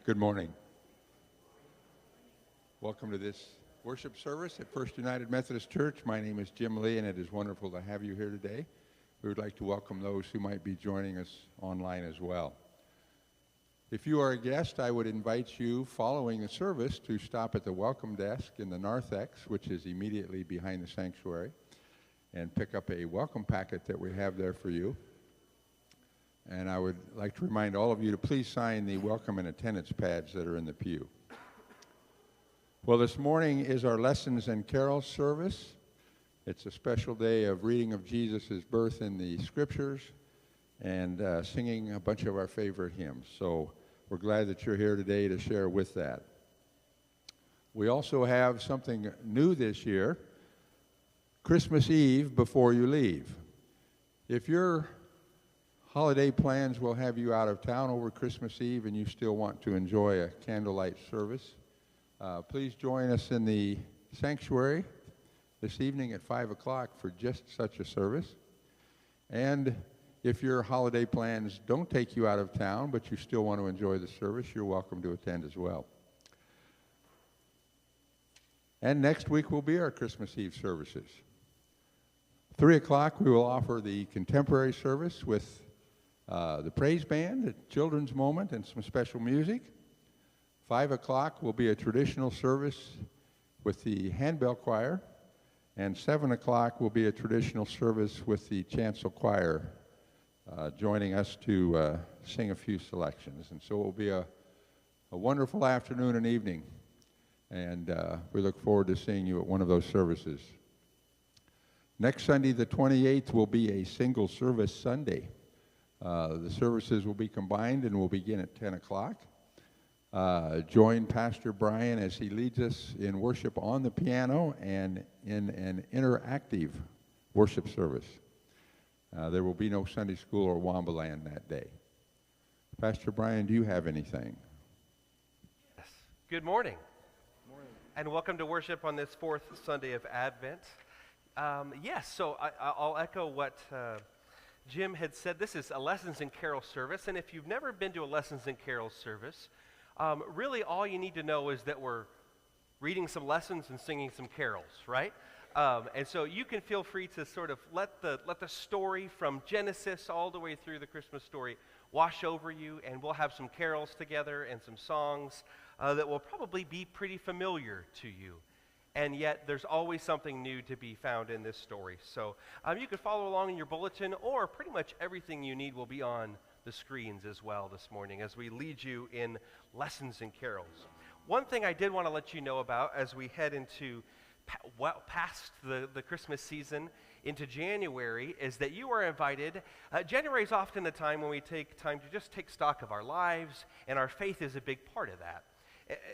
Good morning. Welcome to this worship service at First United Methodist Church. My name is Jim Lee, and it is wonderful to have you here today. We would like to welcome those who might be joining us online as well. If you are a guest, I would invite you, following the service, to stop at the welcome desk in the narthex, which is immediately behind the sanctuary, and pick up a welcome packet that we have there for you. And I would like to remind all of you to please sign the welcome and attendance pads that are in the pew. Well, this morning is our Lessons and Carols service. It's a special day of reading of Jesus' birth in the Scriptures and singing a bunch of our favorite hymns. So we're glad that you're here today to share with that. We also have something new this year, Christmas Eve before you leave. If your holiday plans will have you out of town over Christmas Eve and you still want to enjoy a candlelight service, please join us in the sanctuary this evening at 5 o'clock for just such a service. And if your holiday plans don't take you out of town, but you still want to enjoy the service, you're welcome to attend as well. And next week will be our Christmas Eve services. 3 o'clock, we will offer the contemporary service with the praise band, a children's moment, and some special music. 5 o'clock will be a traditional service with the handbell choir, and 7 o'clock will be a traditional service with the chancel choir joining us to sing a few selections. And so it will be a wonderful afternoon and evening, and we look forward to seeing you at one of those services. Next Sunday, the 28th, will be a single service Sunday. The services will be combined and will begin at 10 o'clock. Join Pastor Brian as he leads us in worship on the piano and in an interactive worship service. There will be no Sunday school or Wambaland that day. Pastor Brian, do you have anything? Yes. Good morning. Good morning. And welcome to worship on this fourth Sunday of Advent. So I'll echo what Jim had said. This is a Lessons and Carols service, and if you've never been to a Lessons and Carols service, really all you need to know is that we're reading some lessons and singing some carols, right? And so you can feel free to sort of let the story from Genesis all the way through the Christmas story wash over you, and we'll have some carols together and some songs that will probably be pretty familiar to you. And yet, there's always something new to be found in this story. So you can follow along in your bulletin, or pretty much everything you need will be on the screens as well this morning as we lead you in Lessons and Carols. One thing I did want to let you know about as we head into past the Christmas season into January is that you are invited. January is often a time when we take time to just take stock of our lives, and our faith is a big part of that.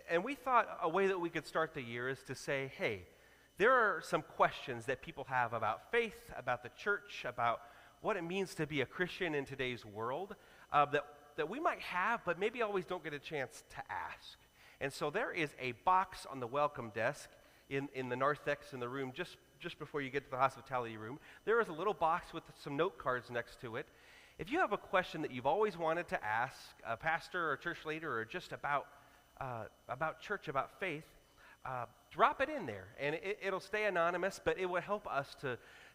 And we thought a way that we could start the year is to say, hey, there are some questions that people have about faith, about the church, about what it means to be a Christian in today's world that we might have, but maybe always don't get a chance to ask. And so there is a box on the welcome desk in the narthex in the room just before you get to the hospitality room. There is a little box with some note cards next to it. If you have a question that you've always wanted to ask a pastor or church leader or just about church, about faith, drop it in there, and it'll stay anonymous, but it will help us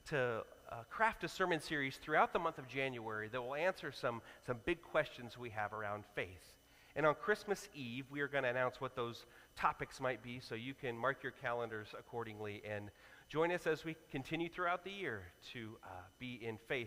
to craft a sermon series throughout the month of January that will answer some big questions we have around faith. And on Christmas Eve, we are going to announce what those topics might be, so you can mark your calendars accordingly and join us as we continue throughout the year to be in faith